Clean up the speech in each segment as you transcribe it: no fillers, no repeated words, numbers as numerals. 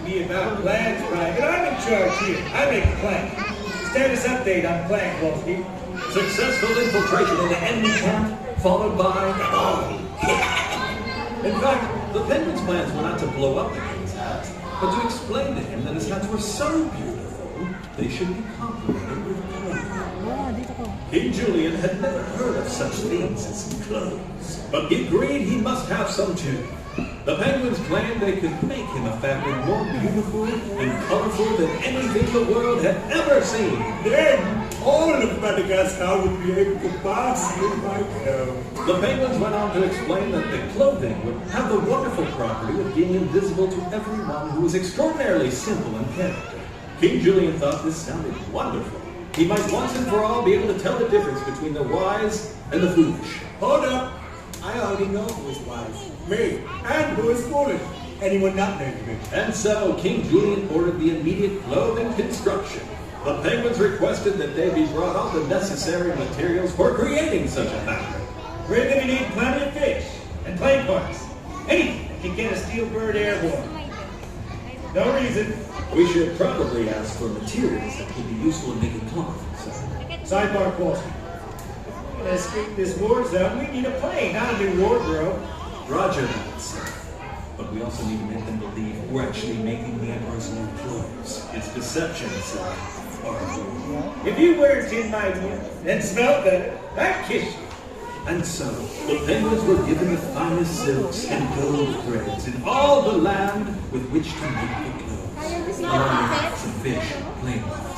me about plans, Private. I'm in charge here. I make the plan. Status update on plan, Wolfie. Successful infiltration in the enemy camp, followed by... In fact, the Penguin's plans were not to blow up the king's hat, but to explain to him that his hats were so beautiful, they should be complimented with clothes. King Julian had never heard of such things as clothes, but he agreed he must have some too. The Penguins claimed they could make him a fabric more beautiful and colorful than anything the world had ever seen. Then all of Madagascar would be able to bask in my clothes. The Penguins went on to explain that the clothing would have the wonderful property of being invisible to everyone who was extraordinarily simple in character. King Julian thought this sounded wonderful. He might once and for all be able to tell the difference between the wise and the foolish. Hold up! I already know who is wise. Me. And who is foolish. Anyone not named me. And so King Julian ordered the immediate clothing construction. The Penguins requested that they be brought all the necessary materials for creating such a fabric. We're going to need plenty of fish and plane parts. Anything that can get a steel bird airborne. No reason. We should probably ask for materials that could be useful in making cloth. Sidebar question. To escape this war zone, we need a plane, not a new wardrobe. Roger that, sir. But we also need to make them believe we're actually making the Emperor's new clothes. It's deception, sir. If you weren't in my room and smelled better, I'd kiss you. And so, the Penguins were given the finest silks and gold threads in all the land with which to make the clothes, along with some fish and plane parts.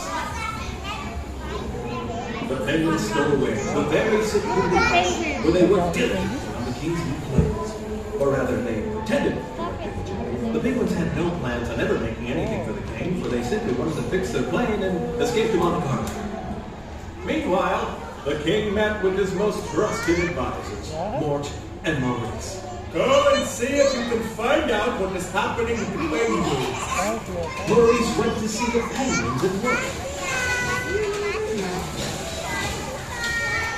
The Penguins stole away to a very secluded house where they worked diligently on the king's new clothes. Or rather, they pretended to work diligently. The Penguins had no plans on ever making anything for the king, for they simply wanted to fix their plane and escape him on the carpet. Meanwhile, the king met with his most trusted advisors, Mort and Maurice. Go and see if you can find out what is happening with the penguins. Maurice went to see the penguins at work.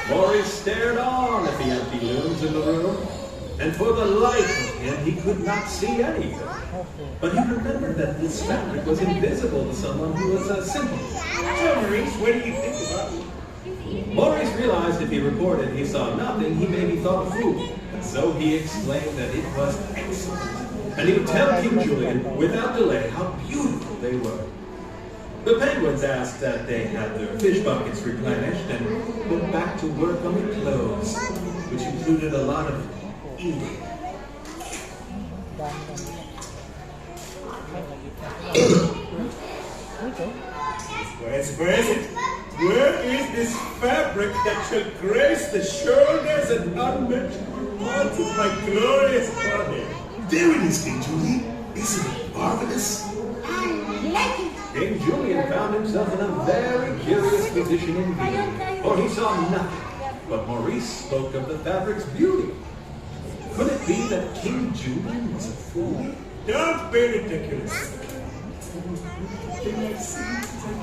Maurice stared on at the empty looms in the room, and for the life of him, he could not see anything. But he remembered that this fabric was invisible to someone who was a simple. So, Maurice, what do you think about it? Maurice realized if he reported he saw nothing, he may be thought a fool. And so he explained that it was excellent. And he would tell King Julian, without delay, how beautiful they were. The Penguins asked that they have their fish buckets replenished and went back to work on the clothes, which included a lot of eating. Where is it? Where is this fabric that shall grace the shoulders and unmentioned parts of my glorious body? There it is, King Julian. Isn't it marvelous? I like it. King Julian found himself in a very curious position indeed, for he saw nothing, but Maurice spoke of the fabric's beauty. Could it be that King Julian was a fool? Don't be ridiculous.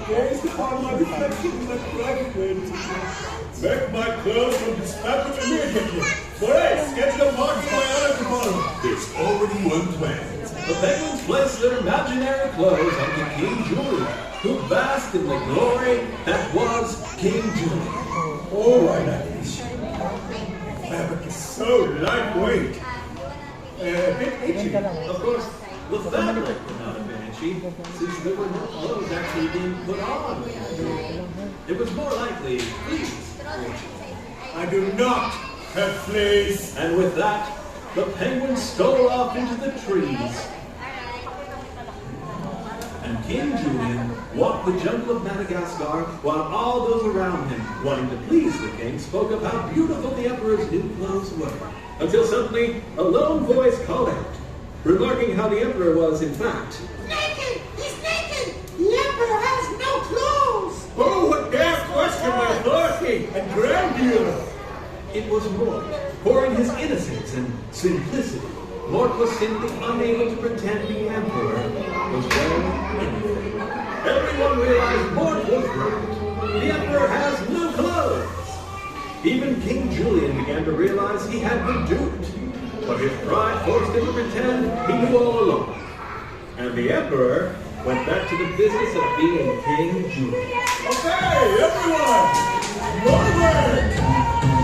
Gaze upon my reflection in the private window. Make my clothes from this fabric immediately. Maurice, get your marks for my honor tomorrow. There's already one plan. The Penguins placed their imaginary clothes onto King Julian, who basked in the glory that was King Julian. Oh, I like this. Fabric is so lightweight. A bit itchy. Of course, the fabric would not have been itchy, since there were no clothes actually being put on. It was more likely fleas were itchy. I do not have fleas. And with that, the Penguins stole off into the trees. And King Julian walked the jungle of Madagascar while all those around him, wanting to please the king, spoke of how beautiful the Emperor's new clothes were. Until suddenly, a lone voice called out, remarking how the Emperor was, in fact, Naked! He's naked! The Emperor has no clothes! Oh, what dare question my authority and grandeur! it was Mort, for in his innocence and simplicity, Mort was simply unable to pretend the Emperor was wearing anything. Everyone realized Mort was right. The Emperor has no clothes. Even King Julian began to realize he had been duped. But his pride forced him to pretend he knew all along. And the Emperor went back to the business of being King Julian. Okay, everyone, more work!